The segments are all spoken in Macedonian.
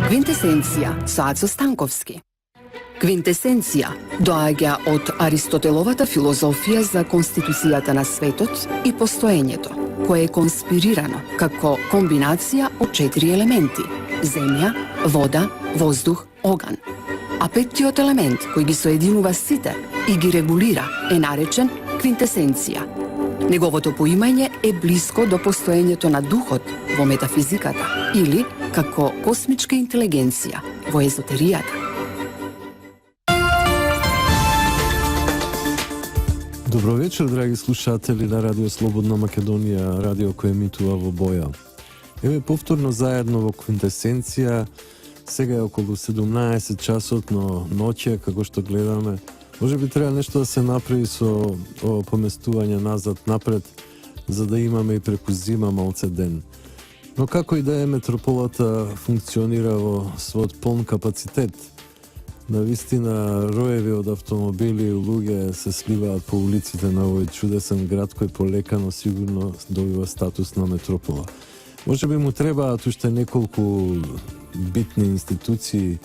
Квинтесенција со Ацо Станковски. Квинтесенција доаѓа од Аристотеловата филозофија за конституцијата на светот и постоењето, кое е конспирирано како комбинација од 4 елементи: земја, вода, воздух, оган. А петтиот елемент кој ги соединува сите и ги регулира е наречен квинтесенција. Неговото поимање е блиско до постоењето на духот во метафизиката или како космичка интелигенција во езотеријата. Добро вечер, драги слушатели на Радио Слободна Македонија, радио кој емитува во боја. Еве повторно заедно во Квинтесенција, сега е околу 17 часот, но ноќе, како што гледаме, може би треба нешто да се направи со поместување назад напред, за да имаме и преку зима малце ден. Но како и да е, метрополата функционира во својот полн капацитет. Навистина, роеви од автомобили и луѓе се сливаат по улиците на овој чудесен град кој полекано сигурно добива статус на метропола. Може би му требаат уште неколку битни институции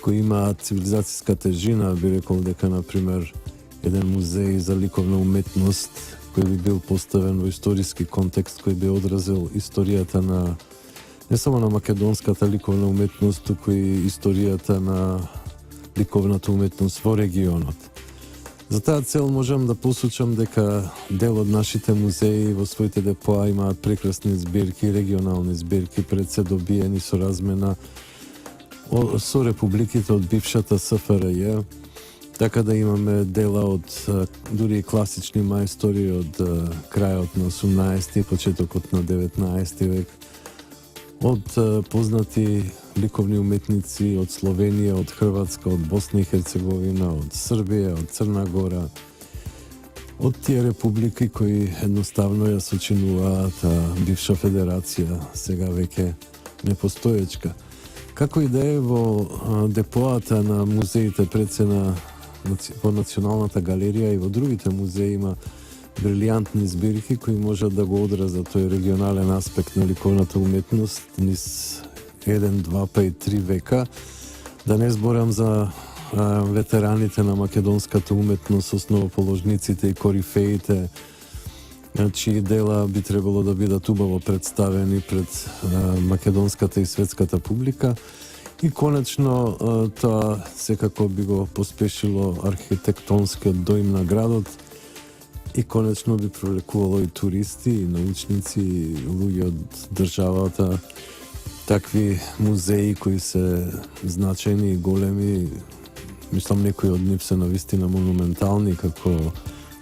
кои имаат цивилизацијска тежина, би рекол дека, например, еден музеј за ликовна уметност кој би бил поставен во историски контекст, кој би одразил историјата на не само на македонската ликовна уметност, туку и историјата на ликовната уметност во регионот. За таа цел можам да посочам дека дел од нашите музеи во своите депоа имаат прекрасни збирки, регионални збирки, пред се добиени со размена со републиките од бившата СФРЈ, така да имаме дела од дури и класични мајстори од крајот на 18 и почетокот на 19 век, од познати ликовни уметници од Словенија, од Хрватска, од Босна и Херцеговина, од Србија, од Црна Гора, од тие републики кои едноставно ја сочинуваат бивша федерација, сега веќе непостоечка. Како и да е, во депоата на музеите пред се во Националната галерија и во другите музеи има брилијантни збирки кои можат да го одразат тој регионален аспект на ликовната уметност низ 1, 2, па и 3 века. Да не зборам за ветераните на македонската уметност, основоположниците и корифеите, чии дела би требало да бидат убаво представени пред македонската и светската публика. И конечно, тоа секако би го поспешило архитектонскиот доим на градот и конечно би привлекувало и туристи, и научници, и луѓе од државата. Такви музеи кои се значени и големи, мислам некои од нив се навистина монументални, како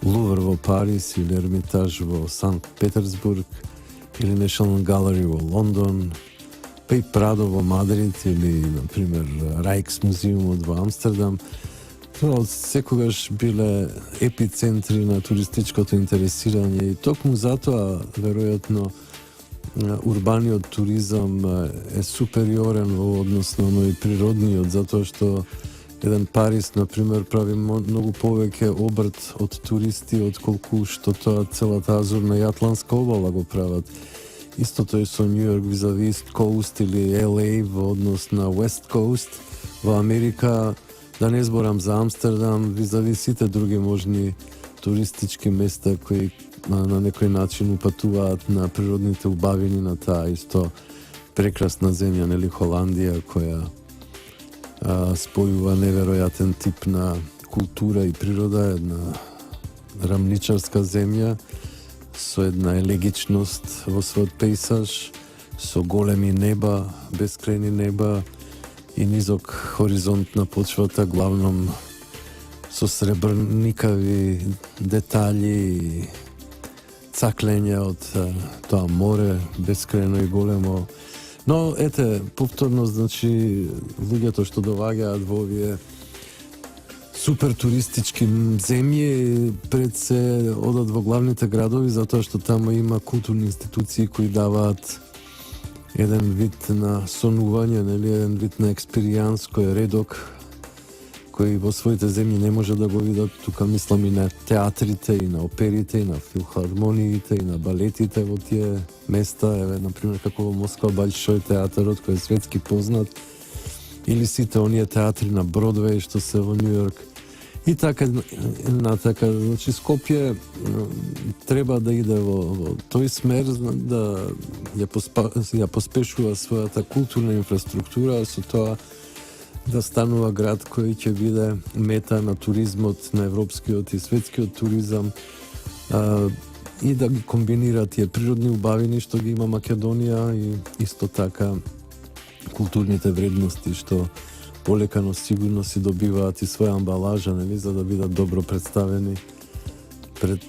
Лувр во Париз или Ермитаж во Санкт Петерсбург или National Gallery во Лондон, па и Прадо во Мадрид или, например, Рајксмузеумот во Амстердам. Тоа од секогаш биле епицентри на туристичкото интересирање и токму затоа, веројатно, урбаниот туризам е супериорен во однос на оној природниот, затоа што еден Париз, например, прави многу повеќе обрт од туристи отколку што тоа целата азурна и Атлантска обала го прават. Истото е со Нью Йорк визави Ист Коуст или LA во однос на West Coast. Во Америка, да не зборам за Амстердам, визави сите други можни туристички места кои на некој начин упатуваат на природните убавини на таа исто прекрасна земја, нели Холандија, која спојува неверојатен тип на култура и природа, една рамничарска земја со една елегичност во својот пейсаж, со големи неба, бескрајни неба и низок хоризонт на почвата, главном со сребрникави детали и цаклења од тоа море, бескрајно и големо. Но, ете, повторно, значи, луѓето што доваѓаат во овие супер туристички земји, пред се одат во главните градови, затоа што таму има културни институции кои даваат еден вид на сонување, нели, еден вид на експеријанс кој е редок, кои во своите земји не може да го видат. Тука мислам и на театрите, и на оперите, и на филхармониите, и на балетите во тие места. Еве, например, како во Москва Большој театарот, кој е светски познат, или сите оние театри на Бродвеј што се во Њу Јорк. И така, значи Скопје треба да иде во тој смер да ја поспешува својата културна инфраструктура, со тоа да станува град кој ќе биде мета на туризмот, на европскиот и светскиот туризам, и да ги комбинира тие природни убавини што ги има Македонија и исто така културните вредности што полека но сигурно си добиваат и своја амбалажа, нели, за да бидат добро представени пред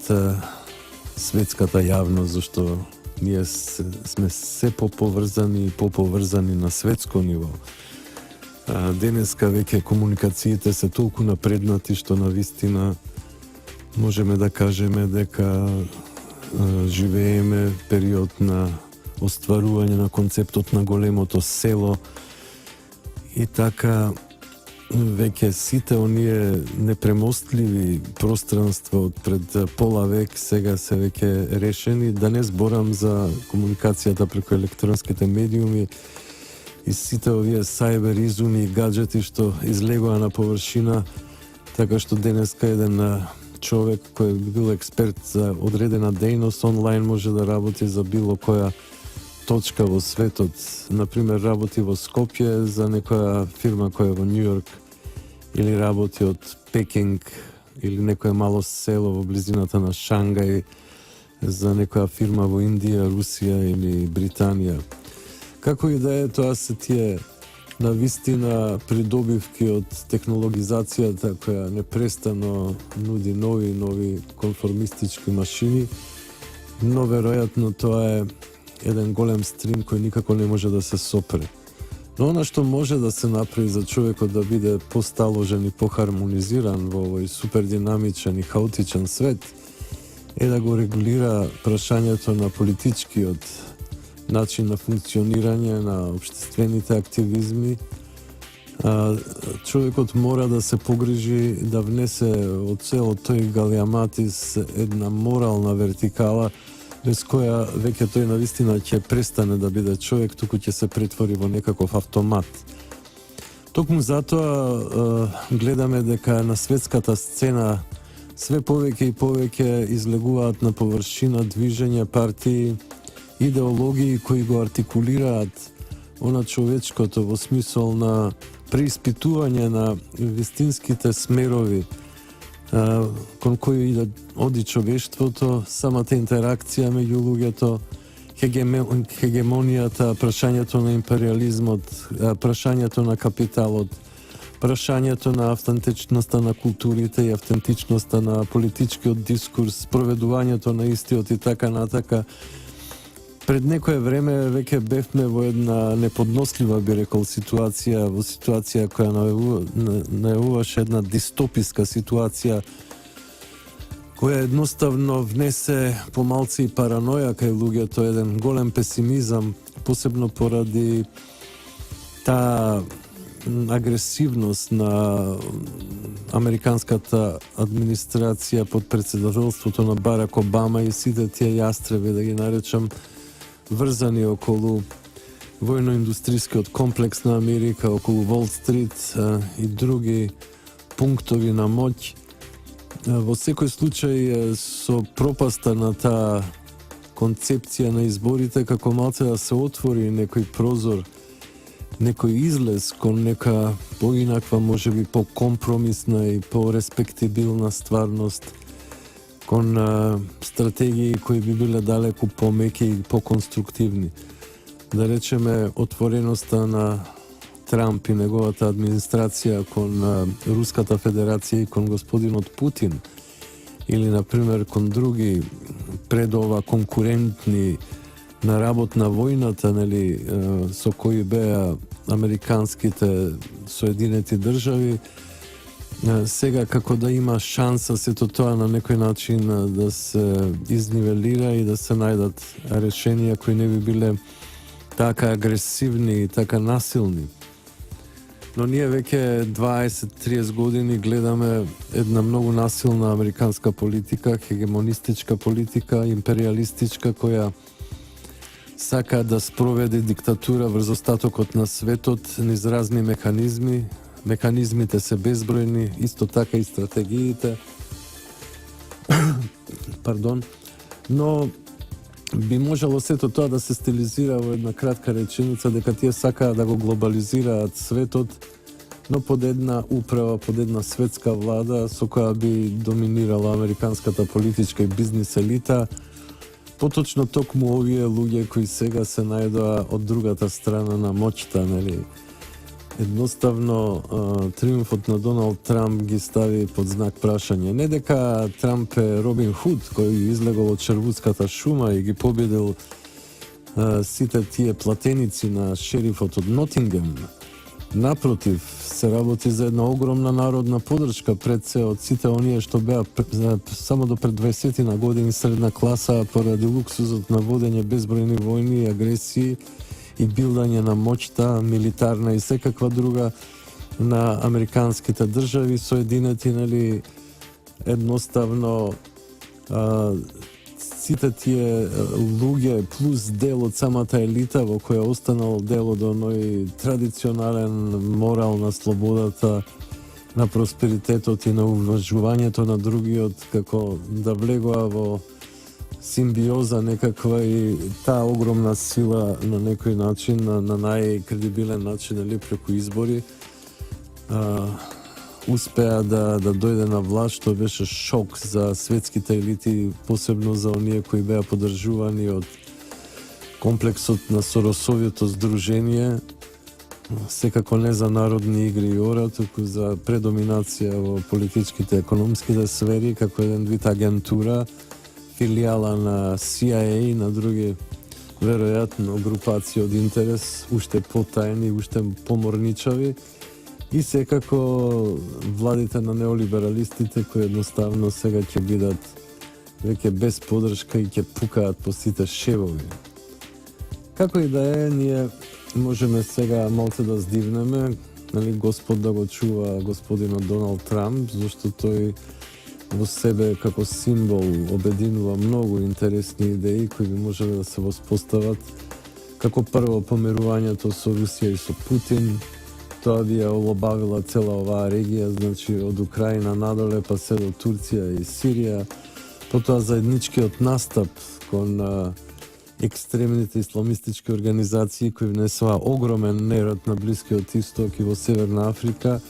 светската јавност, зашто ние сме се поповрзани и поповрзани на светско ниво. Денеска веќе комуникациите се толку напреднати што навистина можеме да кажеме дека живееме период на остварување на концептот на големото село и така веќе сите оние непремостливи пространства од пред пола век сега се веќе решени, да не зборам за комуникацијата преку електронските медиуми и сите овие сајбер изуми и гаджети што излегоа на површина, така што денеска еден човек кој бил експерт за одредена дејност онлайн може да работи за било која точка во светот. Например, работи во Скопје за некоја фирма која е во Њу Јорк, или работи од Пекинг, или некоја мало село во близината на Шангај за некоја фирма во Индија, Русија или Британија. Како и да е, тоа се тие навистина придобивки од технологизацијата која непрестано нуди нови конформистички машини, но веројатно тоа е еден голем стрим кој никако не може да се сопре. Но она што може да се направи за човекот да биде посталожен и похармонизиран во овој супердинамичен и хаотичен свет е да го регулира прашањето на политичкиот начин на функционирање на општествените активизми. Човекот мора да се погрижи да внесе од целот тој галиаматис една морална вертикала без која веќе тој навистина ќе престане да биде човек, туку ќе се претвори во некаков автомат. Токму затоа гледаме дека на светската сцена све повеќе и повеќе излегуваат на површина движења, партии, идеологии кои го артикулираат она човечкото во смисол на преиспитување на вистинските смерови кон кои да оди човештвото, самата интеракција меѓу луѓето, хегемонијата, прашањето на империализмот, прашањето на капиталот, прашањето на автентичноста на културите и автентичноста на политичкиот дискурс, проведувањето на истиот и така натака. Пред некое време веќе бевме во една неподнослива, би рекол, ситуација, во ситуација која најавуваше една дистописка ситуација, која едноставно внесе помалци и параноја кај луѓето, еден голем песимизам, посебно поради таа агресивност на американската администрација под председателството на Барак Обама и сите тие јастреви, да ги наречам, врзани околу војно-индустријскиот комплекс на Америка, околу Волт Стрит и други пунктови на моќ. Во секој случај со пропаста на таа концепција на изборите, како малце да се отвори некој прозор, некој излез кон нека поинаква, можеби по-компромисна и по-респектибилна стварност, кон стратегии кои би биле далеку помеки и по-конструктивни. Да речеме, отвореноста на Трамп и неговата администрација кон Руската федерација и кон господинот Путин, или, например, кон други пред ова конкурентни на работ на војната, нели, со кои беа американските Соединети држави, сега како да има шанса сето тоа на некој начин да се изнивелира и да се најдат решенија кои не би биле така агресивни и така насилни. Но ние веќе 20-30 години гледаме една многу насилна американска политика, хегемонистичка политика, империалистичка, која сака да спроведе диктатура врз остатокот на светот низ разни механизми. Механизмите се безбројни, исто така и стратегиите. Пардон. Но би можело сето тоа да се стилизира во една кратка реченица дека тие сакаат да го глобализираат светот, но под една управа, под една светска влада со која би доминирала американската политичка и бизнис елита, поточно токму овие луѓе кои сега се најдоа од другата страна на моќта, нели? Едноставно, триумфот на Доналд Трамп ги стави под знак прашање. Не дека Трамп е Робин Худ, кој излегол од Шервудската шума и ги победил сите тие платеници на шерифот од Нотингем. Напротив, се работи за една огромна народна подршка пред се од сите оние што беа само до пред 20 на години средна класа поради луксузот на водење безбројни војни и агресии и билдање на моќта, милитарна и секаква друга на американските држави соединети, нели, едноставно сите тие луѓе плюс дел од самата елита во која останал дел од оној традиционален морал на слободата, на просперитетот и на уважувањето на другиот, како да влегува во симбиоза некаква и таа огромна сила на некој начин, на најкредибилен начин, или преку избори, успеа да дојде на власт, што беше шок за светските елити, посебно за оние кои беа поддржувани од комплексот на Соросовиото здружение, секако не за народни игри и ора, туку за предоминација во политичките и економските сфери, како еден вид агентура, филијала на CIA и на други веројатно групации од интерес, уште потајни, уште поморничави, и секако владите на неолибералистите кои едноставно сега ќе бидат веќе без подршка и ќе пукаат по сите шевови. Како и да е, ние можеме сега малце да здивнеме, нали, Господ да го чува господинот Доналд Трамп, зашто тој во себе како символ обединува многу интересни идеи кои би можеле да се воспостават, како прво помирувањето со Русија и со Путин. Тоа би ја олабавила цела оваа регија, значи од Украина надоле па се до Турција и Сирија. Потоа заедничкиот настап кон екстремните исламистички организации кои внесоа огромен нерод на Блискиот Исток и во Северна Африка,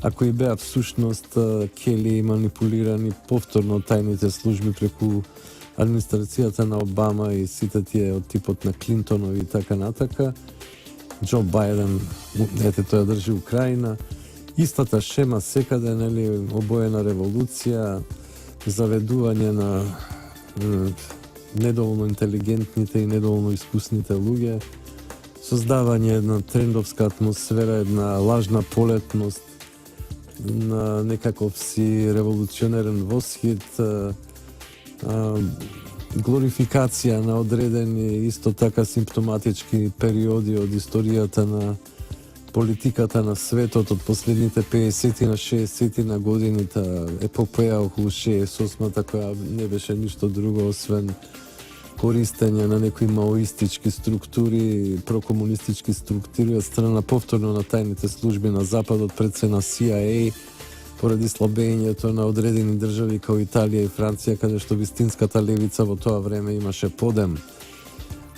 а кои беа всушност кели и манипулирани повторно тајните служби преку администрацијата на Обама и сите тие од типот на Клинтонови и така натака. Џо Бајден, ете, тој држи Украина. Истата шема секаде, нели, обоена револуција, заведување на недоволно интелигентните и недоволно искусните луѓе, создавање една трендовска атмосфера, една лажна полетност, на некаков си револуционерен восхит, глорификација на одредени исто така симптоматички периоди од историјата на политиката на светот од последните 50 на 60 на годините, епопеја околу 68-та, која не беше ништо друго освен користење на некои маоистички структури, прокомунистички структури од страна повторно на тајните служби на Западот, пред се на CIA, поради слабењето на одредени држави како Италија и Франција, каде што вистинската левица во тоа време имаше подем.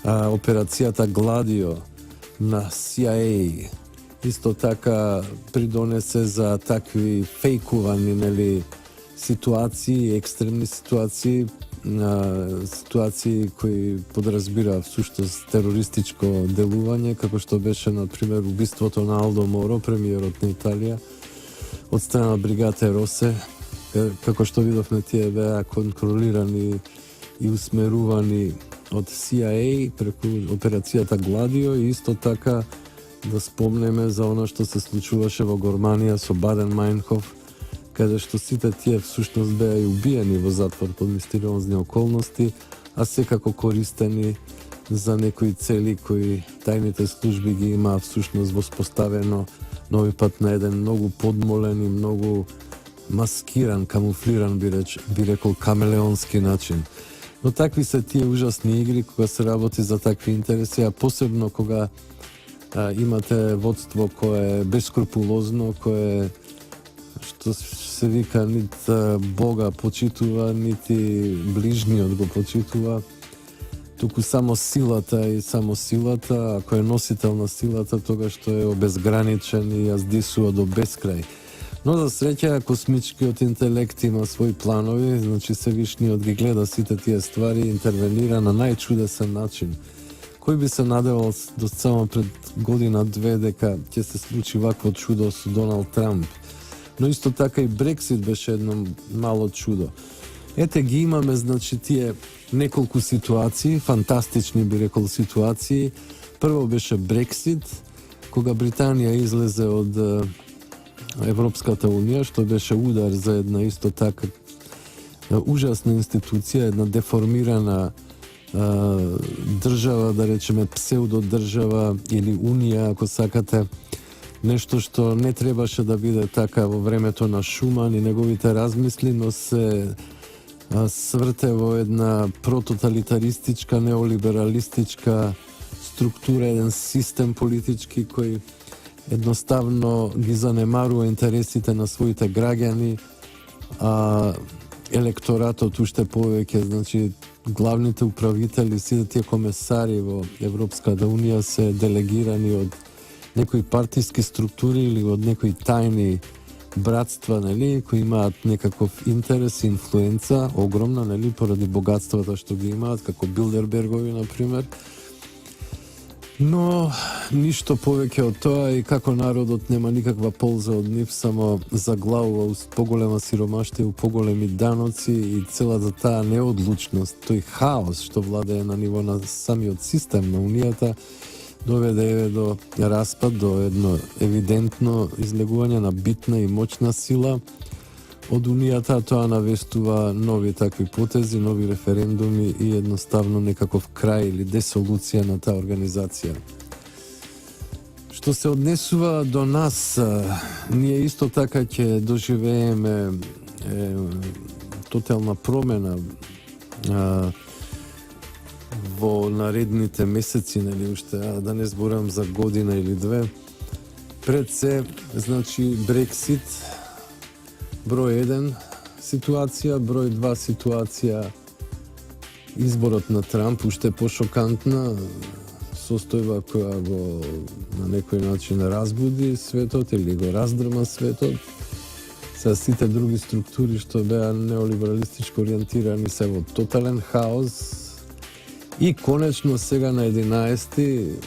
Операцијата Гладио на CIA исто така придонесе за такви фейкувани, нели, ситуации, екстремни ситуации, ситуации кои подразбира всушност терористичко делување, како што беше, например, убиството на Алдо Моро, премиерот на Италија, од страна бригате Росе, како што видовме, тие беа контролирани и усмерувани од CIA преку операцијата Гладио, и исто така да спомнеме за она што се случуваше во Германија со Баден Мајнхоф, каде што сите тие всушност беа и убиени во затвор под мистериозни околности, а секако користени за некои цели кои тајните служби ги имаа всушност воспоставено нови пат на еден многу подмолен и многу маскиран, камуфлиран, би рекол, камелеонски начин. Но такви се тие ужасни игри кога се работи за такви интереси, а посебно кога имате водство кое е бескрупулозно, кое што се вика нит Бога почитува, нити ближниот го почитува, туку само силата и само силата, ако е носител на силата, тогаш што е обезграничен и ја здисува до бескрај. Но за среќа, космичкиот интелект има своји планови, значи Севишниот ги гледа сите тие ствари и интервенира на најчудесен начин. Кој би се надевал до само пред година-две дека ќе се случи вакво чудо со Доналд Трамп. Но исто така и Брексит беше едно мало чудо. Ете ги имаме, значи, тие неколку ситуации, фантастични би рекол ситуации. Прво беше Брексит, кога Британија излезе од Европската унија, што беше удар за една исто така ужасна институција, една деформирана држава, да речеме псевдодржава или унија, ако сакате, нешто што не требаше да биде така во времето на Шуман и неговите размисли, но се сврте во една прототалитаристичка, неолибералистичка структура, еден систем политички кој едноставно ги занемарува интересите на своите граѓани, а електоратот уште повеќе, значи главните управители, сите тие комесари во Европската унија се делегирани од некои партиски структури или од некои тајни братства, нели, кои имаат некаков интерес и инфлуенца огромна, нели, поради богатствата што ги имаат, како Билдербергови, например. Но ништо повеќе од тоа и како народот нема никаква полза од нив, само заглавува у поголема сиромаштија, у поголеми даноци и целата таа неодлучност, тој хаос што владее на ниво на самиот систем на Унијата, доведе до распад, до едно евидентно излегување на битна и моćна сила од Унијата. Тоа навестува нови такви потези, нови референдуми и едноставно некаков крај или десолуција на таа организација. Што се однесува до нас, ние исто така ќе доживееме тотална промена во наредните месеци, нели, уште, да не зборам за година или две. Пред се, значи, Брексит, број 1 ситуација, број 2 ситуација, изборот на Трамп, уште пошокантна, состојба која го на некој начин разбуди светот или го раздрма светот. Са сите други структури што беа неолибералистичко ориентирани се во тотален хаос. И конечно сега на 11-ти,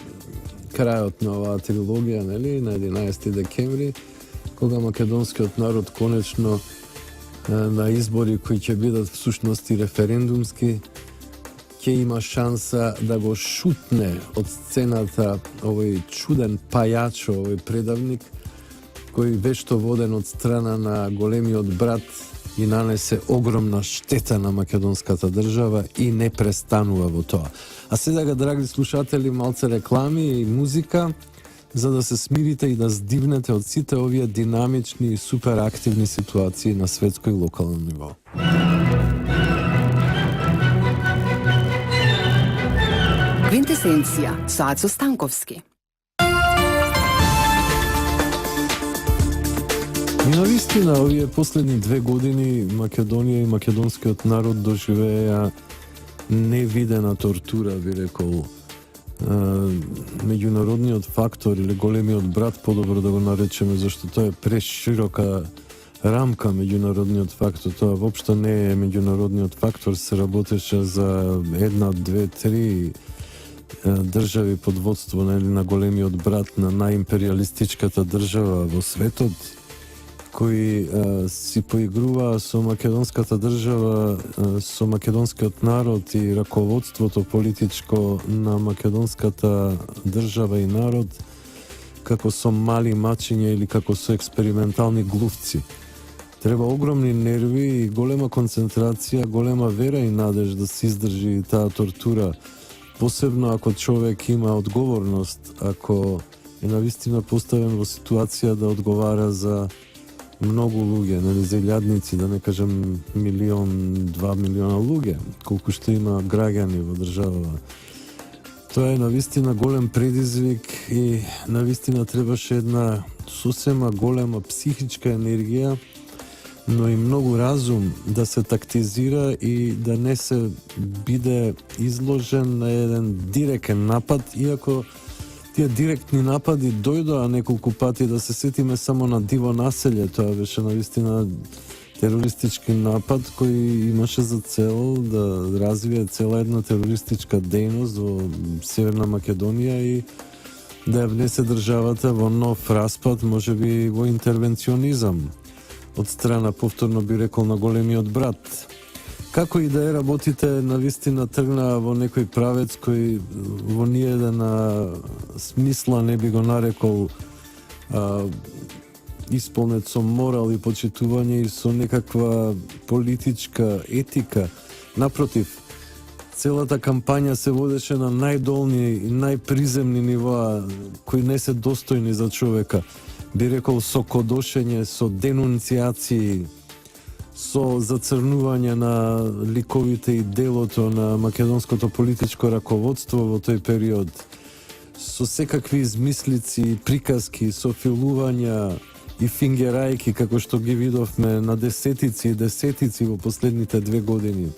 крајот на оваа трилогија, нели, на 11 декември, кога македонскиот народ конечно на избори кои ќе бидат всушност и референдумски, ќе има шанса да го шутне од сцената овој чуден пајачо, овој предавник, кој вешто воден од страна на големиот брат и нанесе огромна штета на македонската држава и не престанува во тоа. А сега, драги слушатели, малце реклами и музика, за да се смирите и да здивнете од сите овие динамични и суперактивни ситуации на светско и локално ниво. Квинтесенција со Ацо Станковски. И навистина, овие последни 2 години Македонија и македонскиот народ доживеа невидена тортура, би рекол. Меѓународниот фактор или големиот брат, подобро да го наречеме, зашто тоа е преширока рамка меѓународниот фактор. Тоа воопшто не е меѓународниот фактор, се работеше за 1, 2, 3 држави под водство на големиот брат на најимпериалистичката држава во светот, кои си поигруваа со македонската држава, со македонскиот народ и раководството политичко на македонската држава и народ, како со мали мачиња или како со експериментални глувци. Треба огромни нерви и голема концентрација, голема вера и надеж да се издржи таа тортура, посебно ако човек има одговорност, ако е навистина поставен во ситуација да одговара за многу луѓе, нели, зелјадници, да не кажам 1-2 милиона луѓе, колку што има граѓани во државава. Тоа е навистина голем предизвик и навистина требаше една сосема голема психичка енергија, но и многу разум да се тактизира и да не се биде изложен на еден директен напад, иако тие директни напади дојдоа неколку пати, да се сетиме само на Диво населје, тоа беше навистина терористички напад кој имаше за цел да развие цела една терористичка дејност во Северна Македонија и да ја внесе државата во нов распад, можеби во интервенционизам од страна, повторно би рекол, на големиот брат. Како и да е, работите навистина тргнаа во некој правец кој во ниедна смисла не би го нарекол исполнет со морал и почитување и со некаква политичка етика. Напротив, целата кампања се водеше на најдолни и најприземни нивоа кои не се достојни за човека. Би рекол со кодошење, со денунцијации, со зацрнување на ликовите и делото на македонското политичко раководство во тој период, со секакви измислици, приказки, со филувања и фингерајки, како што ги видовме на десетици и десетици во последните 2 години.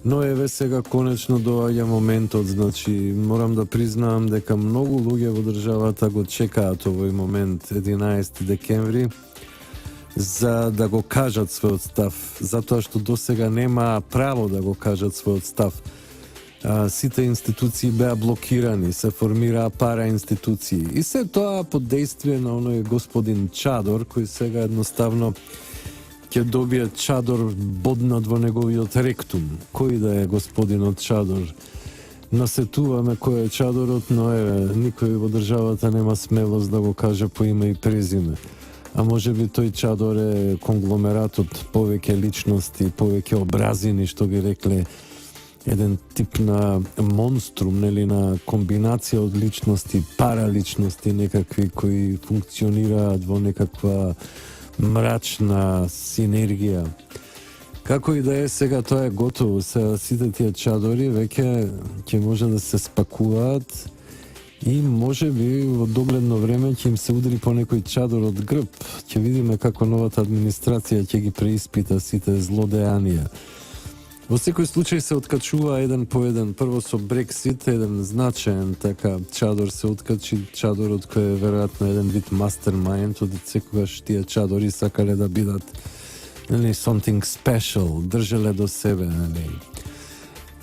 Но еве сега конечно доаѓа моментот, значи морам да признаам дека многу луѓе во државата го чекаат овој момент, 11 декември, за да го кажат својот став, затоа што досега немаа право да го кажат својот став. Сите институции беа блокирани, се формираа пара институции и се тоа под дејствие на оној господин Чадор, кој сега едноставно ќе добие чадор боднат во неговиот ректум. Кој да е господинот Чадор? Насетуваме кој е Чадорот, но никој во државата нема смелост да го каже по име и презиме. А може би тој Чадор е конгломерат од повеќе личности, повеќе образини, што би рекле, еден тип на монструм, нели, на комбинација од личности, параличности некакви кои функционираат во некаква мрачна синергија. Како и да е, сега тоа е готово. Сега сите тие чадори веќе ќе може да се спакуваат и може би во догледно време ќе им се удри по некој чадор од грб. Ќе видиме како новата администрација ќе ги преиспита сите злодеянија. Во секој случај се откачува еден по еден. Прво со Брексит, еден значаен така чадор се откачи, чадорот кој е веројатно еден вид мастермајнд, од секогаш тие чадори сакале да бидат, нели, something special, држеле до себе, нели.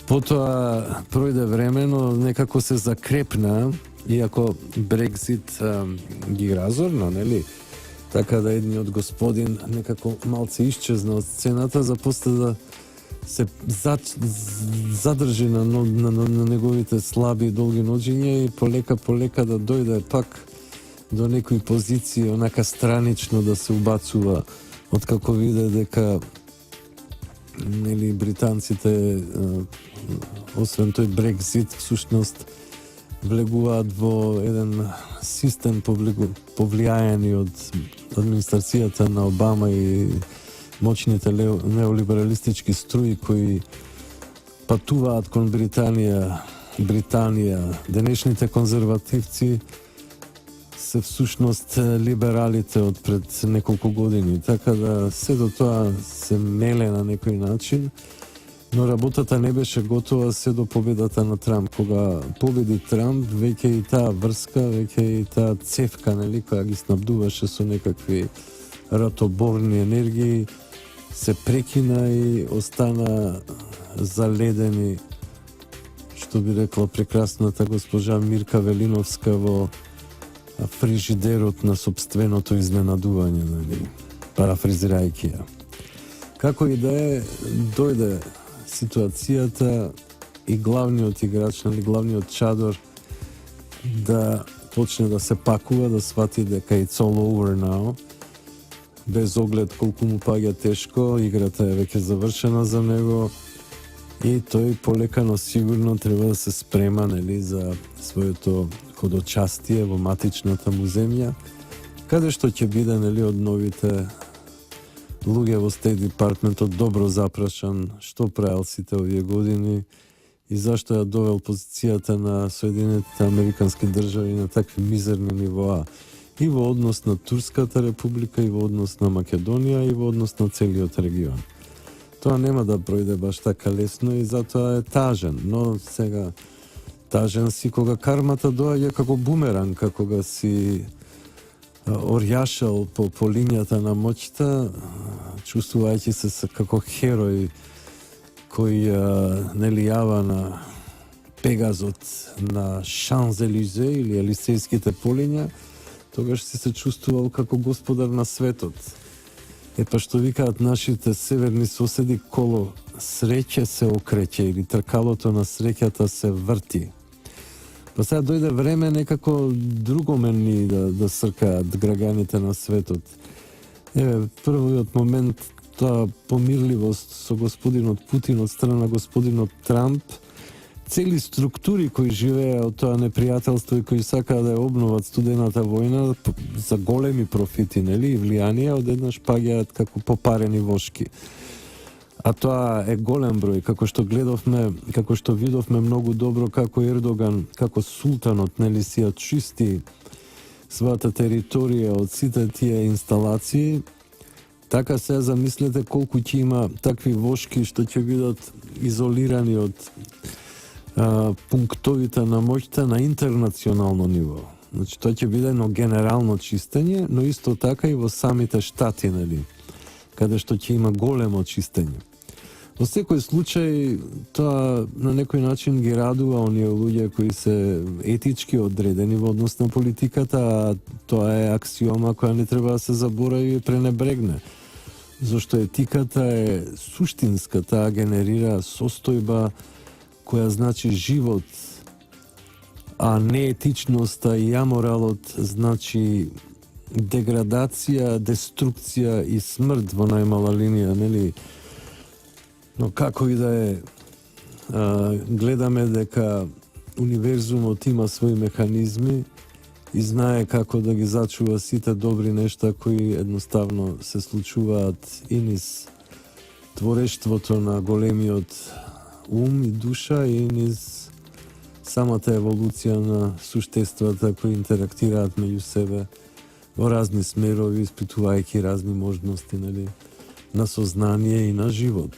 Потоа пројде време, но некако се закрепна, иако Брексит ги разорна, нели, така да едниот господин некако малце исчезна од сцената, за после да се задржи на неговите слаби и долги ноđиња и полека да дојде пак до некои позиции, онака странично да се убацува, откако виде дека, нели, британците, освен тој Брекзит, всушност влегуваат во еден систем повлијаени од администрацијата на Обама и моćните неолибералистички струи кои патуваат кон Британија. Денешните конзервативци се всушност либералите од пред неколку години, така да сето тоа се меле на некој начин, но работата не беше готова се до победата на Трамп. Кога победи Трамп, веќе и таа врска, веќе и таа цевка, нели, која ги снабдуваше со некакви ратоборни енергии, се прекина и остана заледени, што би рекла прекрасната госпожа Мирка Велиновска, во фрижидерот на собственото изненадување, нели, парафризирајќи ја. Како и да е, дојде ситуацијата и главниот играч, нели, главниот чадор да почне да се пакува, да свати дека it's all over now, без оглед колку му паѓа тешко, играта е веќе завршена за него и тој полека но сигурно треба да се спрема, нели, за своето ходочастие во матичната му земја, каде што ќе биде, нели, од новите луѓе во Стейт Департментот добро запрашан што правил сите овие години и зашто ја довел позицијата на Соединетите Американски држави на такви мизерни нивоа и во однос на Турската република, и во однос на Македонија, и во однос на целиот регион. Тоа нема да пројде баш така лесно и затоа е тажен, но сега тажен си кога кармата доаѓа како бумеранг, кога си орјашал по линијата на моќта, чувствувајќи се како херој кој нели јава на Пегазот на Шанзелизе или Елисејските полиња, тогаш си се чувствувал како господар на светот. Па што викаат нашите северни соседи, коло среќе се окреće или тркалото на среќата се врти. Па сега дојде време некако другоменни да сркаат граѓаните на светот. Првиот момент, таа помирливост со господинот Путин од страна на господинот Трамп, цели структури кои живееа од тоа непријателство и кои сакаа да ја обноват студената војна за големи профити, нели, и влијанија, одеднаш паѓаат како попарени вошки. А тоа е голем број, како што гледавме, како што видовме многу добро како Ердоган, како султанот, нели, си ја чисти својата територија од сите тие инсталации. Така се замислете колку ќе има такви вошки што ќе бидат изолирани од пунктовите на моќта на интернационално ниво. Значи, тоа ќе биде едно генерално чистење, но исто така и во самите штати, нели, каде што ќе има големо чистење. Во секој случај, тоа на некој начин ги радува оние луѓе кои се етички одредени во однос на политиката, а тоа е аксиома која не треба да се заборави и пренебрегне. Зашто етиката е суштинска, таа генерира состојба која значи живот, а неетичноста и аморалот значи деградација, деструкција и смрт во најмала линија, нели? Но како и да е, гледаме дека универзумот има своји механизми и знае како да ги зачува сите добри нешта кои едноставно се случуваат и низ творештвото на големиот ум и душа и низ самата еволуција на суштествата кои интерактираат меѓу себе во разни смерови, испитувајќи разни можности, нели, на сознание и на живот.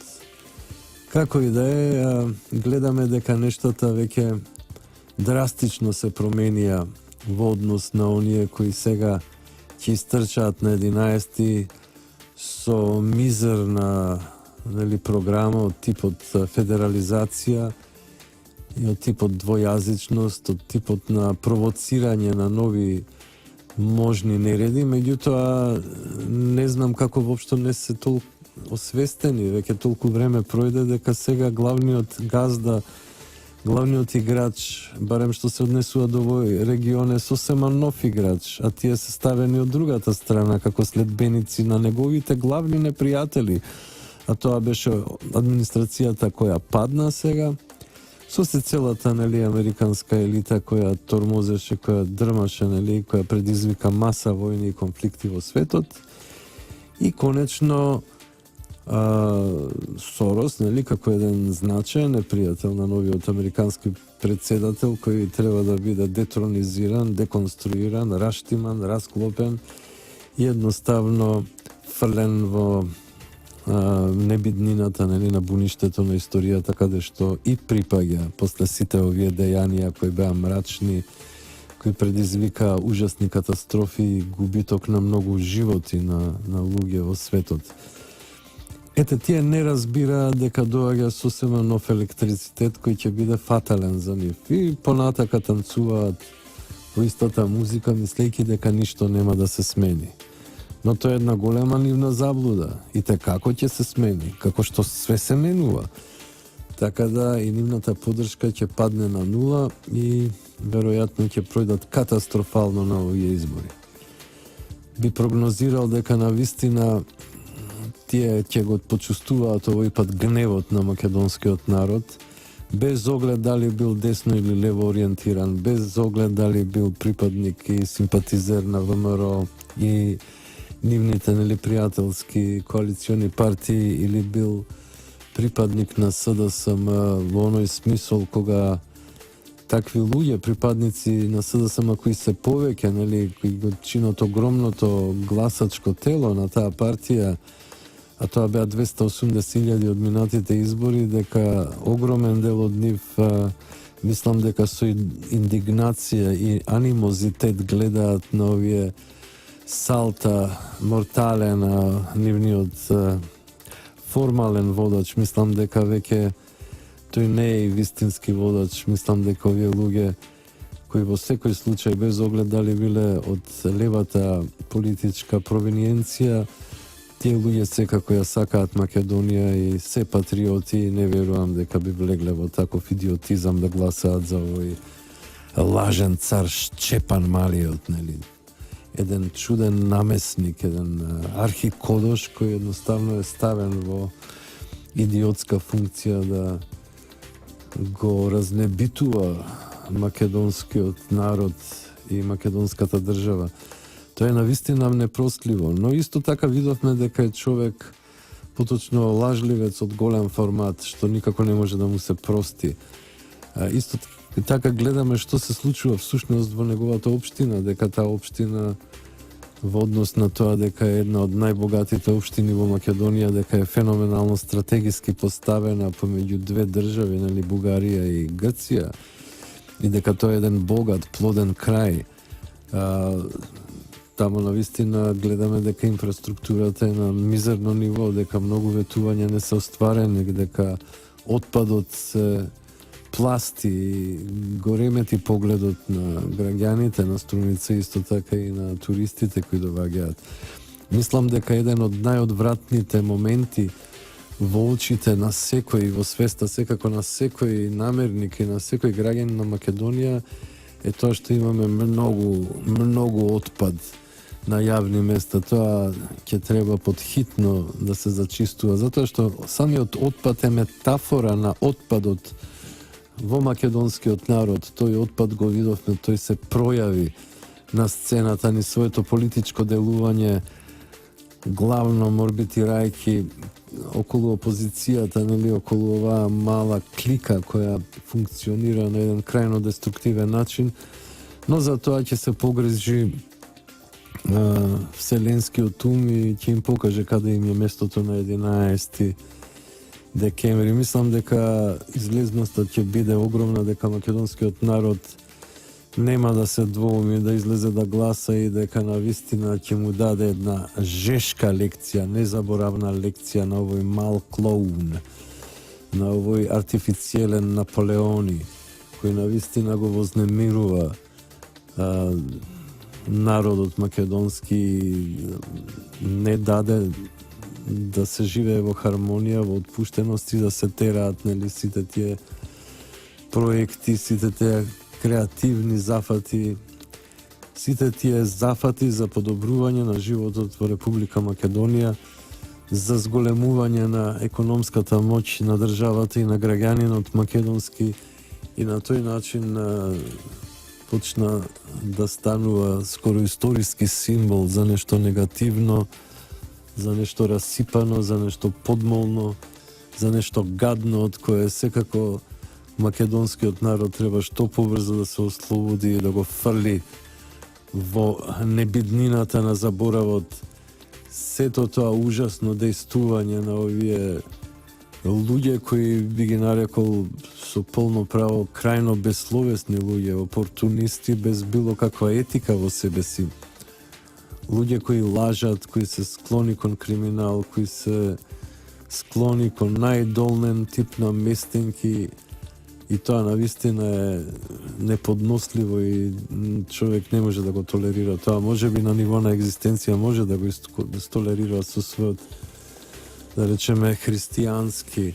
Како и да е, гледаме дека нештата веќе драстично се променија во однос на оние кои сега ќе истрчаат на 11 со мизерна, нели, програма од типот федерализација и од типот двојазичност, од типот на провоцирање на нови можни нереди, меѓутоа не знам како воопшто не се толку освестени, веќе толку време пројде дека сега главниот газда, главниот играч, барем што се однесува до овој регион, е сосема нов играч, а тие се ставени од другата страна како следбеници на неговите главни непријатели, а тоа беше администрацијата која падна сега, со се целата, нели, американска елита која тормозеше, која дрмаше, нели, која предизвика маса војни и конфликти во светот, и конечно Сорос, нели, како еден значаен непријател на новиот американски председател кој треба да биде детронизиран, деконструиран, раштиман, расклопен и едноставно фрлен во небиднината, нели, на буништето на историјата, каде што и припаѓа после сите овие дејанија кои беа мрачни, кои предизвика ужасни катастрофи и губиток на многу животи на луѓе во светот. Ете, тие не разбираат дека доаѓа сосема нов електрицитет кој ќе биде фатален за нив. И понатака танцуваат во истата музика, мислејќи дека ништо нема да се смени. Но тоа е една голема нивна заблуда. И те како ќе се смени, како што све се менува. Така да и нивната поддршка ќе падне на нула и веројатно ќе пројдат катастрофално на овие избори. Би прогнозирал дека на вистина тие ќе го почувствуваат овој пат гневот на македонскиот народ, без оглед дали бил десно или лево ориентиран, без оглед дали бил припадник и симпатизер на ВМРО и нивните пријателски коалициони партии или бил припадник на СДСМ во оној смисол кога такви луѓе, припадници на СДСМ кои се повеќе, кои го чинат огромното гласачко тело на таа партија, а тоа беа 280.000 од минатите избори, дека огромен дел од нив, мислам дека со индигнација и анимозитет гледаат на овие салта мортале на нивниот формален водач. Мислам дека веќе тој не е и вистински водач. Мислам дека овие луѓе кои во секој случај, без оглед дали биле од левата политичка провиниенција, тие луѓе секако ја сакаат Македонија и се патриоти, и не верувам дека би влегле во таков идиотизам да гласаат за овој лажен цар Шчепан Малиот, еден чуден намесник, еден архикодош кој едноставно е ставен во идиотска функција да го разнебитува македонскиот народ и македонската држава. Тоа е навистина непростливо, но исто така видовме дека е човек поточно лажливец од голем формат, што никако не може да му се прости. Исто така гледаме што се случува всушност во неговата општина, дека таа општина во однос на тоа дека е една од најбогатите општини во Македонија, дека е феноменално стратегиски поставена помеѓу две држави, Бугарија и Грција, и дека тоа е еден богат, плоден крај. Тамо навистина гледаме дека инфраструктурата е на мизерно ниво, дека многу ветувања не се остварени, дека отпадот се пласти, го ремети погледот на граѓаните на Струница, исто така и на туристите кои доваѓаат. Мислам дека еден од најодвратните моменти во очите на секој, во свеста секако на секој намерник и на секој граѓанин на Македонија е тоа што имаме многу отпад на јавни места. Тоа ќе треба подхитно да се зачистува, затоа што самиот отпад е метафора на отпадот во македонскиот народ. Тој отпад го видовме, тој се пројави на сцената ни, своето политичко делување, главно морбитирајќи околу опозицијата, околу оваа мала клика која функционира на еден крајно деструктивен начин, но за тоа ќе се погрижи вселенскиот ум и ќе им покаже каде им е местото на 11 декември. Мислам дека излезноста ќе биде огромна, дека македонскиот народ нема да се двоуми да излезе да гласа и дека навистина ќе му даде една жешка лекција, незаборавна лекција на овој мал клоун, на овој артифицијелен Наполеони, кој навистина го вознемирува народот македонски, не даде да се живее во хармонија, во отпуштеност и да се тераат сите тие проекти, сите тие креативни зафати, сите тие зафати за подобрување на животот во Република Македонија, за зголемување на економската моќ на државата и на граѓанинот македонски, и на тој начин почна да станува скоро историски символ за нешто негативно, за нешто расипано, за нешто подмолно, за нешто гадно, од кое секако македонскиот народ треба што побрзо да се ослободи и да го фрли во небиднината на заборавот. Сето тоа ужасно дејствување на овие луѓе кои би ги нарекол со полно право крајно безсловесни луѓе, опортунисти без било каква етика во себе си. Луѓе кои лажат, кои се склони кон криминал, кои се склони кон најдолнен тип на местенки, и тоа навистина е неподносливо и човек не може да го толерира тоа. Може би на ниво на екзистенција може да го толерира со својот, да речеме, христијански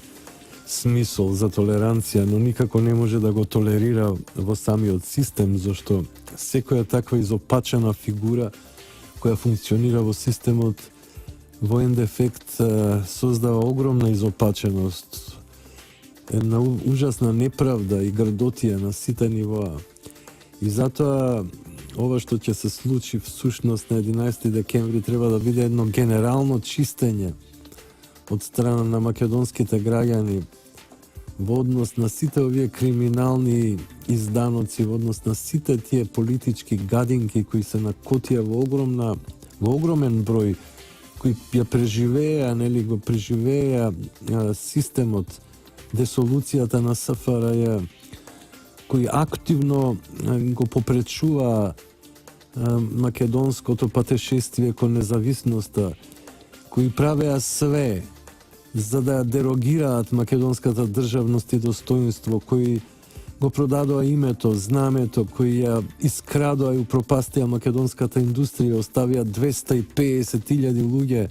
смисол за толеранција, но никако не може да го толерира во самиот систем, зашто секоја таква изопачена фигура која функционира во системот во ен дефект создава огромна изопаченост, една ужасна неправда и грдотија на сите нивоа. И затоа ова што ќе се случи всушност на 11 декември треба да биде едно генерално чистење од страна на македонските граѓани во однос на сите овие криминални изданоци, во однос на сите тие политички гадинки кои се на котија во огромен број, кои ја преживеа, нели го преживеа системот, десолуцијата на СФРЈ, кои активно го попречува македонското патешествие кон независноста, кои правеа све за да дерогираат македонската државност и достоинство, кои го продадоа името, знамето, кои ја искрадоа и упропастија македонската индустрија, оставија 250.000 луѓе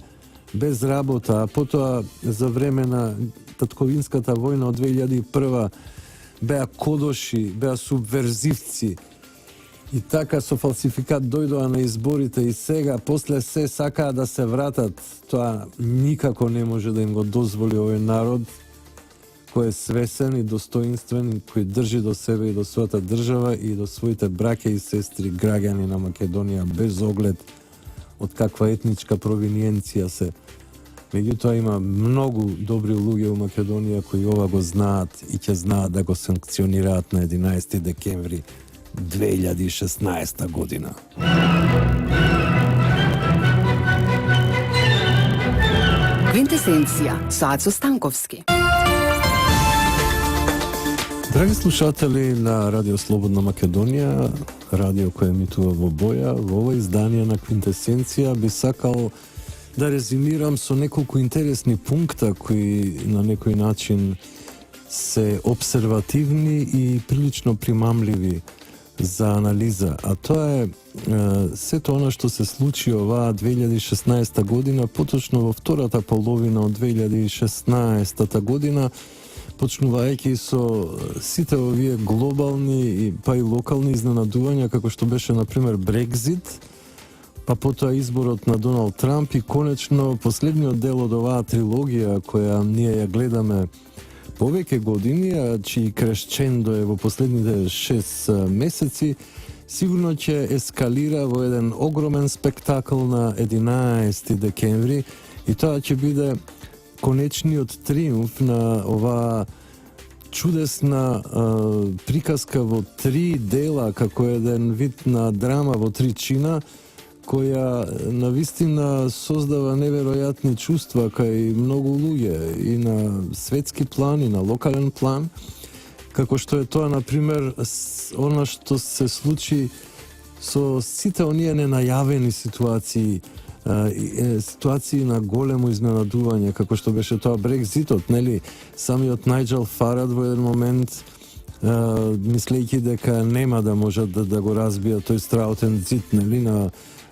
без работа, а потоа за време на татковинската војна од 2001 беа кодоши, беа субверзивци. И така со фалсификат дојдоа на изборите и сега, после се сакаа да се вратат. Тоа никако не може да им го дозволи овој народ, кој е свесен и достоинствен, кој држи до себе и до својата држава и до своите браќа и сестри, граѓани на Македонија, без оглед од каква етничка провиниенција се. Меѓутоа има многу добри луѓе во Македонија кои ова го знаат и ќе знаат да го санкционираат на 11 декември 2016 година. Квинтесенција со Ацо Станковски. Драги слушатели на Радио Слободна Македонија, радио кој емитува во Боја, во ова издание на Квинтесенција би сакал да резимирам со неколку интересни пункта кои на некој начин се обсервативни и прилично примамливи за анализа, а тоа е сето она што се случи оваа 2016 година, поточно во втората половина од 2016 година, почнувајќи со сите овие глобални и па и локални изненадувања, како што беше, например, Брекзит, па потоа изборот на Доналд Трамп и конечно последниот дел од оваа трилогија која ние ја гледаме повеќе години, а чии крешчендо е во последните 6 месеци, сигурно ќе ескалира во еден огромен спектакл на 11 декември и тоа ќе биде конечниот триумф на оваа чудесна приказка во 3 дела, како еден вид на драма во 3 чина, која навистина создава неверојатни чувства кај многу луѓе и на светски план и на локален план, како што е тоа, например, она што се случи со сите оние ненајавени ситуации, ситуации на големо изненадување, како што беше тоа Брекзитот, нели? Самиот Најџел Фарад во еден момент, мислејќи дека нема да можат да го разбијат тој страутен зид, нели, на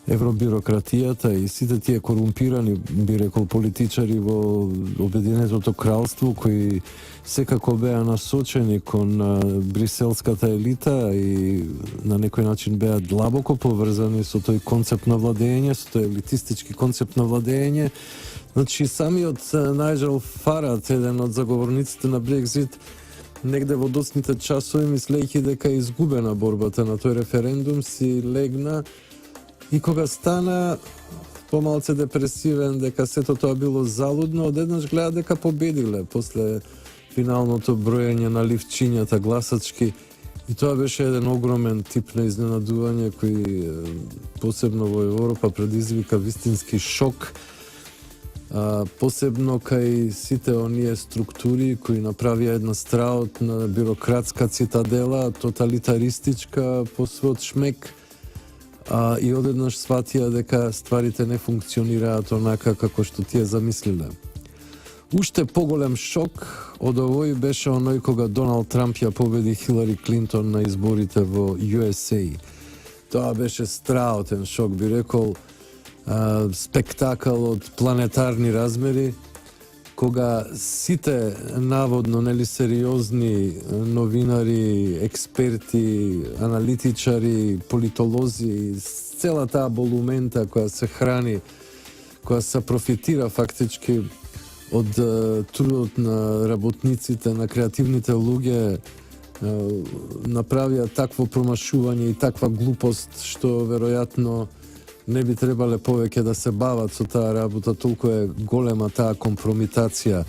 евробирократијата и сите тие корумпирани, би рекол, политичари во Обединетото кралство, кои секако беа насочени кон бриселската елита и на некој начин беа длабоко поврзани со тој концепт на владење, со тој елитистички концепт на владење. Значи, самиот Најџел Фарад, еден од заговорниците на Брекзит, негде во доцните часови, мислејќи дека е изгубена борбата на тој референдум, си легна и кога стана помалце депресивен дека сето тоа било залудно, одеднаш гледа дека победиле после финалното броење на ливчињата гласачки и тоа беше еден огромен тип на изненадување кој посебно во Европа предизвика вистински шок, посебно кај сите оние структури кои направија една страутна бирократска цитадела, тоталитаристичка по својот шмек, и одеднаш сватија дека стварите не функционираат онака како што тие замислиле. Уште поголем шок од овој беше оној кога Доналд Трамп ја победи Хилари Клинтон на изборите во USA. Тоа беше страутен шок, би рекол, спектакл од планетарни размери, кога сите наводно нели сериозни новинари, експерти, аналитичари, политолози, цела таа болумента која се храни, која се профитира фактички од трудот на работниците, на креативните луѓе, направија такво промашување и таква глупост, што веројатно не би требале повеќе да се бават со таа работа, толку е голема таа компромитација.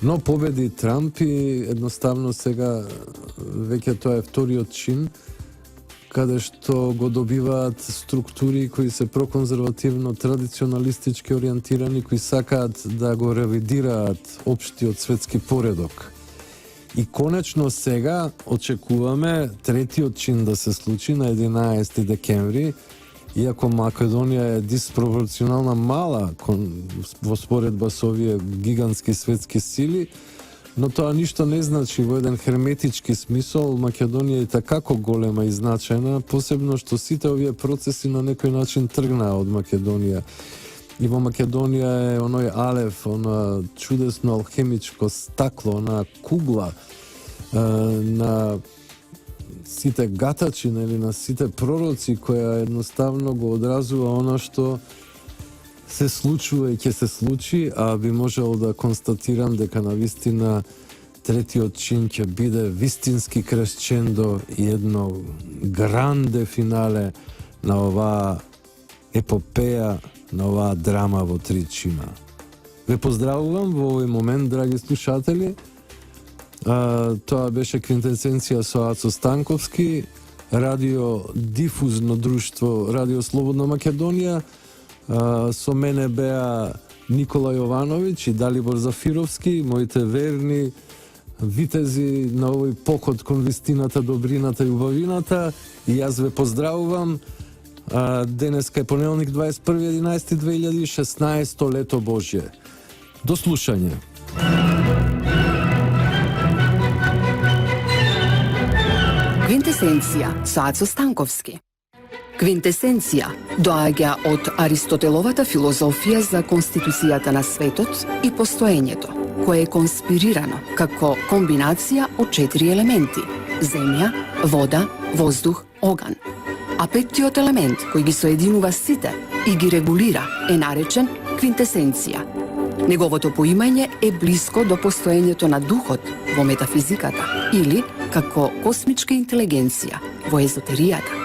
Но победи Трамп и едноставно сега веќе тоа е вториот чин каде што го добиваат структури кои се проконзервативно, традиционалистички ориентирани, кои сакаат да го ревидираат општиот светски поредок. И конечно сега очекуваме третиот чин да се случи на 11 декември, иако Македонија е диспропорционално мала во споредба со овие гигантски светски сили, но тоа ништо не значи. Во еден херметички смисол Македонија е такако голема и значајна, посебно што сите овие процеси на некој начин тргнаа од Македонија. И во Македонија е оној алев, она чудесно алхемичко стакло, она кугла на сите гатачи, нели, на сите пророци, која едноставно го одразува она што се случува и ќе се случи, а би можел да констатирам дека навистина третиот чин ќе биде вистински кресчендо и едно гранде финале на оваа епопеја, на оваа драма во три чина. Ве поздравувам во овој момент, драги слушатели. Тоа беше Квинтесенција со Ацо Станковски, радио дифузно друштво, Радио Слободна Македонија. Со мене беа Никола Јовановиќ и Далибор Зафировски, моите верни витези на овој поход кон вистината, добрината и убавината. И јас ве поздравувам. Денеска е понеделник 21.11.2016, лето Божје. До слушање. Квинтесенција со Ацо Станковски. Квинтесенција доаѓа од Аристотеловата филозофија за конституцијата на светот и постоењето, кое е конспирирано како комбинација од 4 елементи: земја, вода, воздух, оган. А петтиот елемент, кој ги соединува сите и ги регулира, е наречен квинтесенција. Неговото поимање е блиско до постоењето на духот во метафизиката или како космичка интелигенција во езотеријата.